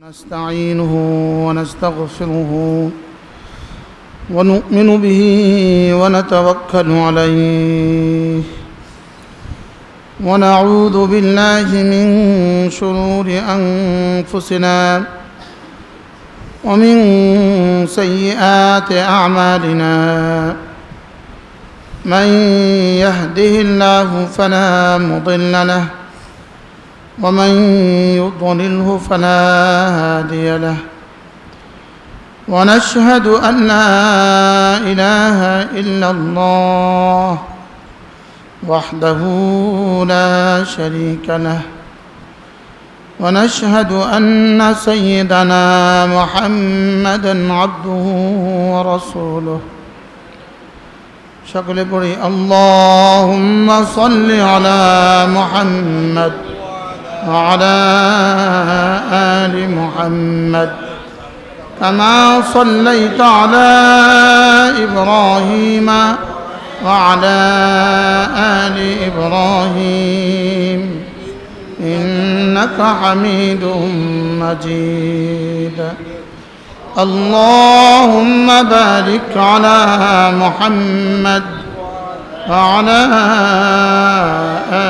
نستعينه ونستغفره ونؤمن به ونتوكل عليه ونعوذ بالله من شرور أنفسنا ومن سيئات أعمالنا من يهده الله فلا مضل له ومن يضلله فلا هادي له ونشهد أن لا إله إلا الله وحده لا شريك له ونشهد أن سيدنا محمدا عبده ورسوله সকলে পড়ি اللهم صل على محمد وعلى آل محمد كما صليت على إبراهيم وعلى آل إبراهيم إنك حميد مجيد اللهم بارك على محمد وعلى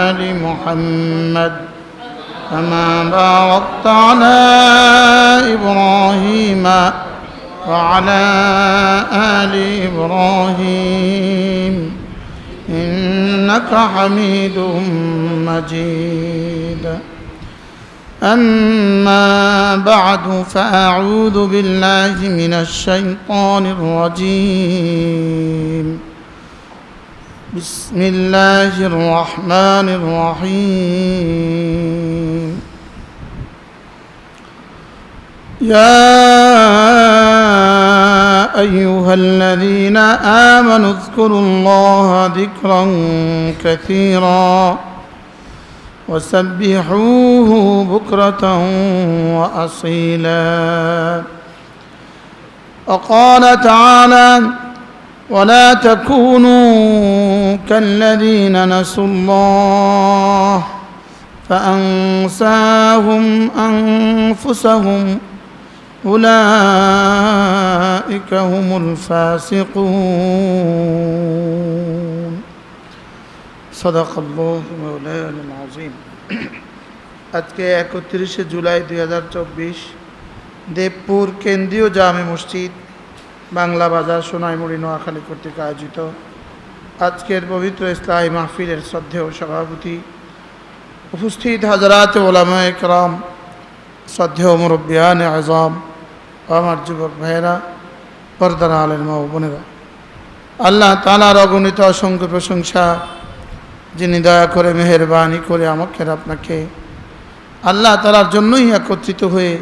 آل محمد كما باركت على إبراهيم وعلى آل إبراهيم إنك حميد مجيد أما بعد فأعوذ بالله من الشيطان الرجيم بسم الله الرحمن الرحيم يا أيها الذين آمنوا اذكروا الله ذكرا كثيرا وسبحوه بكرة وأصيلا وقال تعالى ولا تكونوا كالذين نسوا الله فأنساهم أنفسهم أولئك هم الفاسقون صدق الله مولانا العظيم আজকে 31 জুলাই 2024 দেবপুর কেন্দ্রীয় জামে মসজিদ বাংলা বাজার সোনাইমুড়ি নোয়াখালী কর্তৃক আয়োজিত আজকের পবিত্র ইসলামী মাহফিলের শ্রদ্ধেয় সভাপতি উপস্থিত হযরত উলামায়ে কেরাম শ্রদ্ধেয় মুরব্বিয়ানে আযম আমার যুবক ভাইয়েরা পর্দার আলের মা ও বোনেরা আল্লাহ তাআলার অগণিত অসংখ্য প্রশংসা যিনি দয়া করে মেহেরবানি করে আমাকে আপনাকে আল্লাহ তাআলার জন্যই একত্রিত হয়ে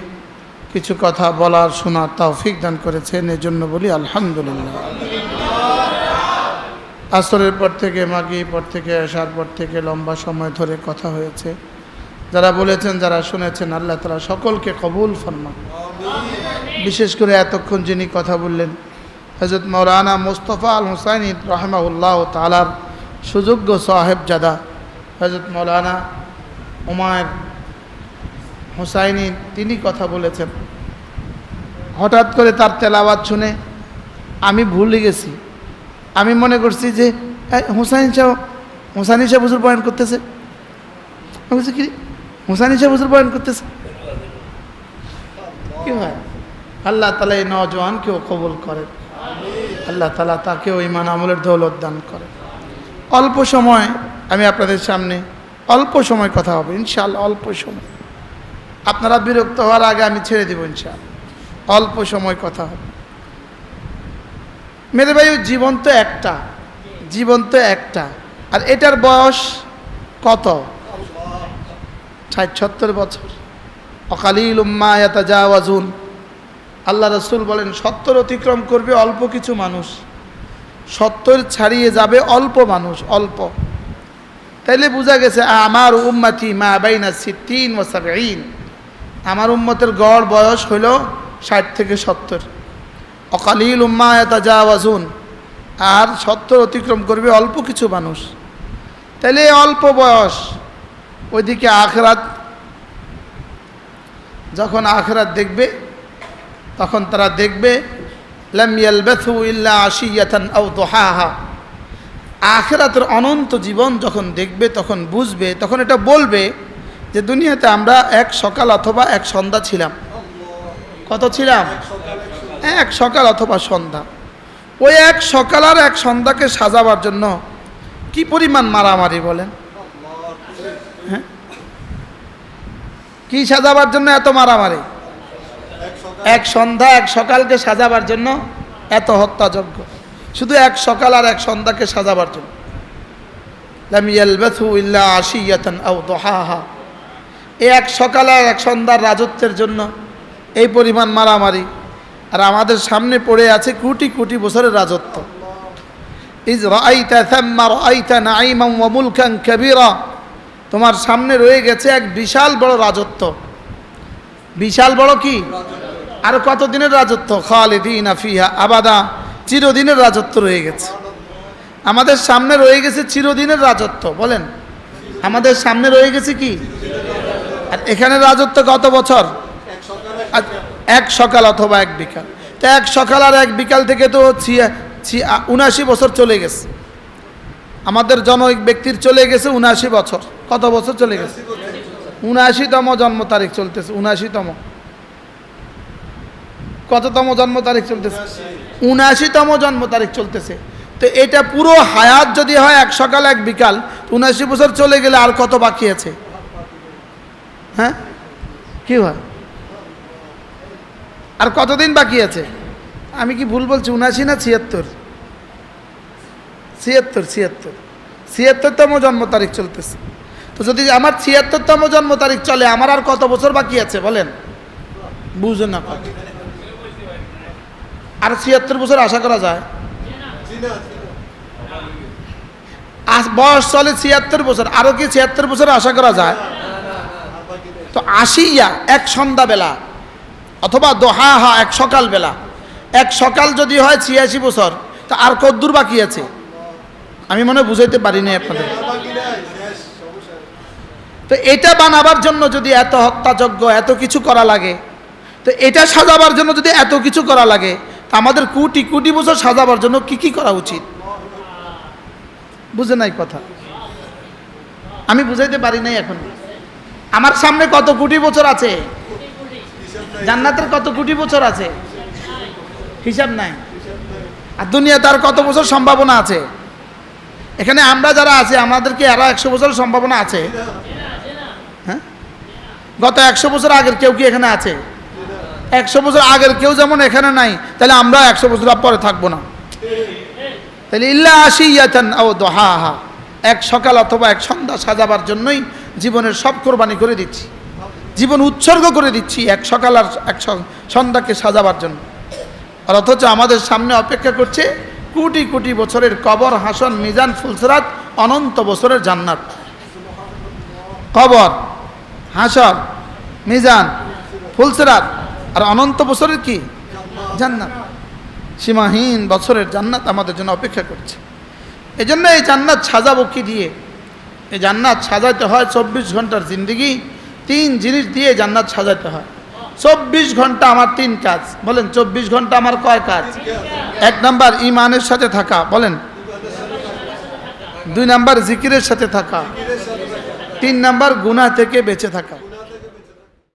কিছু কথা বলার শোনার তৌফিক দান করেছেন এজন্য বলি আলহামদুলিল্লাহ। আসরের পর থেকে মাগরিবের পর থেকে এশার পর থেকে লম্বা সময় ধরে কথা হয়েছে, যারা বলেছেন যারা শুনেছেন আল্লাহ তাআলা সকলকে কবুল ফরমান। বিশেষ করে এতক্ষণ যিনি কথা বললেন হযরত মাওলানা মুস্তাফা আল হুসাইনি রাহিমাহুল্লাহ তাআলার সুযোগ্য সাহেবজাদা হযরত মাওলানা উমায়ের হুসাইনি তিনি কথা বলেছেন। হঠাৎ করে তার তেলাওয়াত শুনে আমি ভুলে গেছি, আমি মনে করছি যে হুসাইনি সাহেব হুজুর বয়ান করতেছে, আমি বলছি কি হুসাইনি সাহেব হুজুর বয়ান করতেছে কি হয়। আল্লাহ তাআলা এই নওজোয়ানকেও কবুল করেন, আল্লাহ তাআলা তাকেও ঈমান আমলের দৌলত দান করেন। অল্প সময় আমি আপনাদের সামনে অল্প সময় কথা হবে ইনশাআল্লাহ, অল্প সময়, আপনারা বিরক্ত হওয়ার আগে আমি ছেড়ে দেব ইনশাআল্লাহ, অল্প সময় কথা হবে। মেরে ভাই জীবন তো একটা আর এটার বয়স কত? 60-70 বছর। অকালিলুম মা ইয়াতাজাওয়াজুন, আল্লাহ রাসূল বলেন 70 অতিক্রম করবে অল্প কিছু মানুষ, 70 ছাড়িয়ে যাবে অল্প মানুষ, অল্প। তাইলে বোঝা গেছে আমার উম্মতি মা বাইনা 60 ওয়া 70, আমার উম্মতের গড় বয়স হইল 60 থেকে 70। অকালিলুম মা ইয়াতাজাওয়াজুন, আর 70 অতিক্রম করবে অল্প কিছু মানুষ। তাহলে অল্প বয়স, ওইদিকে আখিরাত যখন আখিরাত দেখবে তখন তারা দেখবে লাম ইয়ালবাথু ইল্লা আশিয়াতান আও দুহাহা। আখিরাতের অনন্ত জীবন যখন দেখবে তখন বুঝবে, তখন এটা বলবে যে দুনিয়াতে আমরা এক সকাল অথবা এক সন্ধ্যা ছিলাম। কত ছিলাম? এক সকাল অথবা সন্ধ্যা। ওই এক সকাল আর এক সন্ধ্যাকে সাজাবার জন্য কি পরিমাণ মারামারি বলেন? হ্যাঁ, কি সাজাবার জন্য এত মারামারি? এক সন্ধ্যা এক সকালকে সাজাবার জন্য এত হত্যাযজ্ঞ, শুধু এক সকাল আর এক সন্ধ্যাকে সাজাবার জন্য। লাম ইয়ালবাথু ইল্লা আশিয়াতান আও দুহাহা। এই এক সকাল আর এক সন্ধ্যার রাজত্বের জন্য এই পরিমাণ মারামারি। আর আমাদের সামনে পড়ে আছে কোটি কোটি বছরের রাজত্ব। ইজ রাআইতা থাম্মা রাআইতা নাঈমান ওয়া মুলকান কাবীরা। তোমার সামনে রয়ে গেছে এক বিশাল বড় রাজত্ব। বিশাল বড় কি? আর কত দিনের রাজত্ব? খালিদিনা ফিহা আবাদা। চিরদিনের রাজত্ব রয়ে গেছে আমাদের সামনে, রয়ে গেছে চিরদিনের রাজত্ব। বলেন, আমাদের সামনে রয়ে গেছে কি? আর এখানে রাজত্ব কত বছর? এক সকাল অথবা এক বিকাল। তো এক সকাল আর এক বিকাল থেকে তো 79 বছর চলে গেছে। আমাদের জনৈক ব্যক্তির চলে গেছে 79 বছর। কত বছর চলে গেছে? 79তম জন্ম তারিখ চলতেছে। 79তম, কততম জন্ম তারিখ চলতেছে? 79তম জন্ম তারিখ চলতেছে। তো এটা পুরো হায়াত যদি হয় এক সকাল এক বিকাল, 79 বছর চলে গেলে আর কত বাকি আছে? হ্যাঁ, কি হয়? আর কতদিন বাকি আছে? আমি কি ভুল বলছি? 79 না 76? 76তম জন্ম তারিখ চলতেছে। তো যদি আমার 76তম জন্ম তারিখ চলে, আমার আর কত বছর বাকি আছে বলেন? বুঝুন না, কত? আর 76 বছর আশা করা যায়? বয়স চলে 76 বছর, আরো কি 76 বছর আশা করা যায়? তো আশিয়া এক সন্ধ্যাবেলা অথবা দোহাহা এক সকাল বেলা। এক সকাল যদি হয় 86 বছর, তা আর কতদূর বাকি আছে? আমি মনে বুঝাইতে পারিনি আপনাদের। তো এটা বানাবার জন্য যদি এত হত্যাযজ্ঞ, এত কিছু করা লাগে, তো এটা সাজাবার জন্য যদি এত কিছু করা লাগে, তা আমাদের কোটি কোটি বছর সাজাবার জন্য কি কি করা উচিত? বুঝে নাই কথা? আমি বুঝাইতে পারি নাই এখন। আমার সামনে কত কোটি বছর আছে? জান্নাতের কত কোটি বছর আছে? হিসাব নাই। আর দুনিয়াতে আর কত বছর সম্ভাবনা আছে? এখানে আমরা যারা আছি, আমাদেরকে আরো 100 বছর সম্ভাবনা আছে? হ্যাঁ, গত 100 বছর আগের কেউ কি এখানে আছে? 100 বছর আগের কেউ যেমন এখানে নাই, তাহলে আমরা 100 বছর পরে থাকবো না। তাহলে ইল্লা আশিয়াতান আও দুহাহা, এক সকাল অথবা এক সন্ধ্যা সাজাবার জন্যই জীবনের সব কোরবানি করে দিচ্ছি, জীবন উৎসর্গ করে দিচ্ছি এক সকাল আর এক সন্ধ্যাকে সাজাবার জন্য। আর অথচ আমাদের সামনে অপেক্ষা করছে কোটি কোটি বছরের কবর, হাসন, মিজান, ফুলসিরাত, অনন্ত বছরের জান্নাত। কবর, হাসর, মিজান, ফুলসিরাত আর অনন্ত বছরের কি? জান্নাত। সীমাহীন বছরের জান্নাত আমাদের জন্য অপেক্ষা করছে। এই জন্য এই জান্নাত সাজাবো কি দিয়ে? এই জান্নাত সাজাইতে হয় 24 ঘন্টার জিন্দেগি। 3 জিনিস দিয়ে জান্নাত সাজাইতে হয়। 24 ঘন্টা আমার 3 কাজ। বলেন, 24 ঘন্টা আমার কয় কাজ? 1 নাম্বার ঈমানের সাথে থাকা, বলেন। 2 নাম্বার জিকিরের সাথে থাকা। 3 নাম্বার গুনাহ থেকে বেঁচে থাকা।